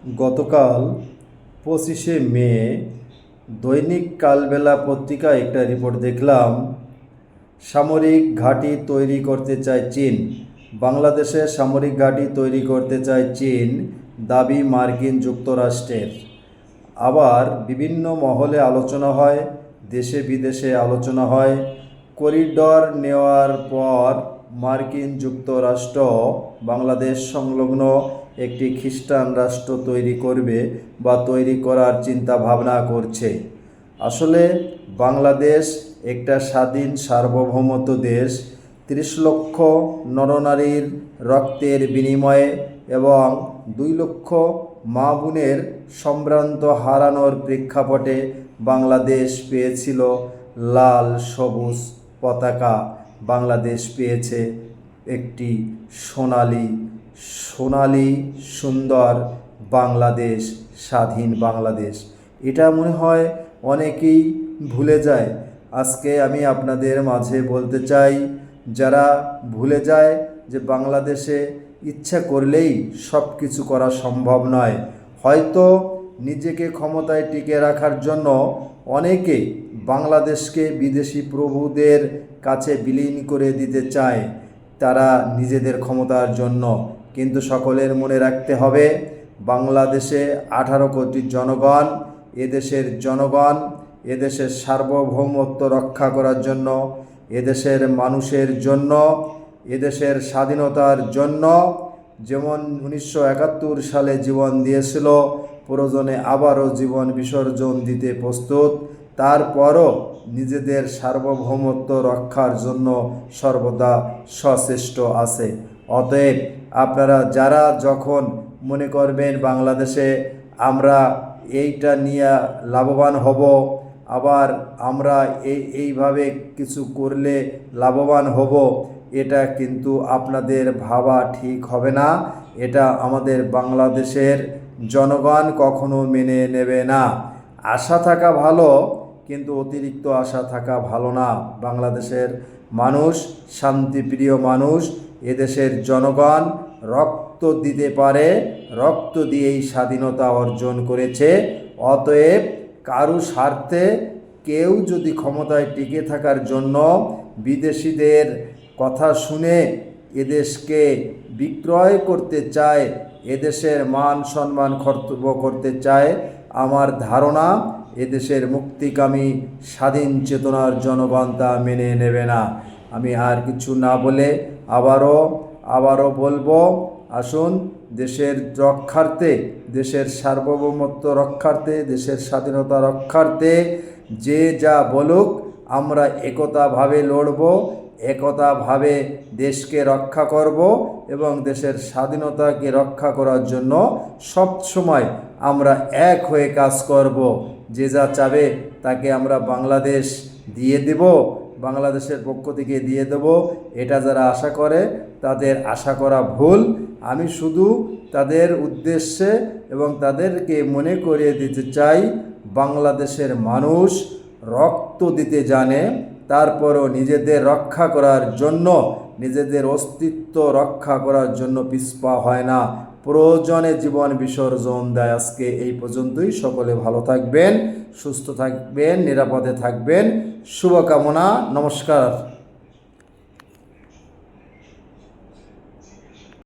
গতকাল 25শে মে দৈনিক কালবেলা পত্রিকায় একটা রিপোর্ট দেখলাম। সামরিক ঘাঁটি তৈরি করতে চায় চীন। বাংলাদেশে সামরিক ঘাঁটি তৈরি করতে চায় চীন, দাবি মার্কিন যুক্তরাষ্ট্রের। আবার বিভিন্ন মহলে আলোচনা হয়, দেশে বিদেশে আলোচনা হয়। করিডর নেওয়ার পর মার্কিন যুক্তরাষ্ট্র বাংলাদেশ সংলগ্ন একটি খ্রিস্টান রাষ্ট্র তৈরি করবে বা তৈরি করার চিন্তা ভাবনা করছে। আসলে বাংলাদেশ একটা স্বাধীন সার্বভৌমত্ব দেশ। 30 লক্ষ নরনারীর রক্তের বিনিময়ে এবং 2 লক্ষ মা বোনের সম্ভ্রান্ত হারানোর প্রেক্ষাপটে বাংলাদেশ পেয়েছিল লাল সবুজ পতাকা। বাংলাদেশ পেয়েছে একটি সোনালি সুন্দর বাংলাদেশ, স্বাধীন বাংলাদেশ। এটা মনে হয় অনেকেই ভুলে যায়। আজকে আমি আপনাদের মাঝে বলতে চাই, যারা ভুলে যায় যে বাংলাদেশে ইচ্ছা করলেই সব কিছু করা সম্ভব নয়। হয়তো নিজেকে ক্ষমতায় টিকে রাখার জন্য অনেকে বাংলাদেশকে বিদেশি প্রভুদের কাছে বিলীন করে দিতে চায়, তারা নিজেদের ক্ষমতার জন্য। কিন্তু সকলের মনে রাখতে হবে, বাংলাদেশে 18 কোটি জনগণ, এদেশের জনগণ এদেশের সার্বভৌমত্ব রক্ষা করার জন্য, এদেশের মানুষের জন্য, এদেশের স্বাধীনতার জন্য যেমন 1971 সালে জীবন দিয়েছিল, প্রয়োজনে আবারও জীবন বিসর্জন দিতে প্রস্তুত। তারপরও নিজেদের সার্বভৌমত্ব রক্ষার জন্য সর্বদা সচেষ্ট আছে। অতএব আপনারা যারা যখন মনে করবেন বাংলাদেশে আমরা এইটা নিয়ে লাভবান হব, আবার আমরা এইভাবে কিছু করলে লাভবান হব, এটা কিন্তু আপনাদের ভাবা ঠিক হবে না। এটা আমাদের বাংলাদেশের জনগণ কখনো মেনে নেবে না। আশা থাকা ভালো, কিন্তু অতিরিক্ত আশা থাকা ভালো না। বাংলাদেশের মানুষ শান্তিপ্রিয় মানুষ, এদেশের জনগণ রক্ত দিতে পারে, রক্ত দিয়েই স্বাধীনতা অর্জন করেছে। অতএব কারো স্বার্থে কেউ যদি ক্ষমতায় টিকে থাকার জন্য বিদেশিদের কথা শুনে এদেশকে বিক্রয় করতে চায়, এদেশের মান সম্মান খর্ব করতে চায়, আমার ধারণা এদেশের মুক্তিকামী স্বাধীন চেতনার জনগণ তা মেনে নেবে না। আমি আর কিছু না বলে আবারও বলবো, আসুন দেশের রক্ষার্থে, দেশের সার্বভৌমত্ব রক্ষার্থে, দেশের স্বাধীনতা রক্ষার্থে যে যা বলুক, আমরা একতাভাবে লড়ব, একতাভাবে দেশকে রক্ষা করব এবং দেশের স্বাধীনতাকে রক্ষা করার জন্য সবসময় আমরা এক হয়ে কাজ করব। যে যা চাবে তাকে আমরা বাংলাদেশ দিয়ে দেব, বাংলাদেশের পক্ষ থেকে দিয়ে দেব। এটা যারা আশা করে তাদের আশা করা ভুল। আমি শুধু তাদের উদ্দেশ্যে এবং তাদেরকে মনে করিয়ে দিতে চাই, বাংলাদেশের মানুষ রক্ত দিতে জানে, তারপরও নিজেদের রক্ষা করার জন্য, নিজেদের অস্তিত্ব রক্ষা করার জন্য পিছপা হয় না, প্রয়োজনে জীবন বিসর্জন দেয়। আজকে এই পর্যন্তই। সকলে ভালো থাকবেন, সুস্থ থাকবেন, নিরাপদে থাকবেন। শুভকামনা। নমস্কার।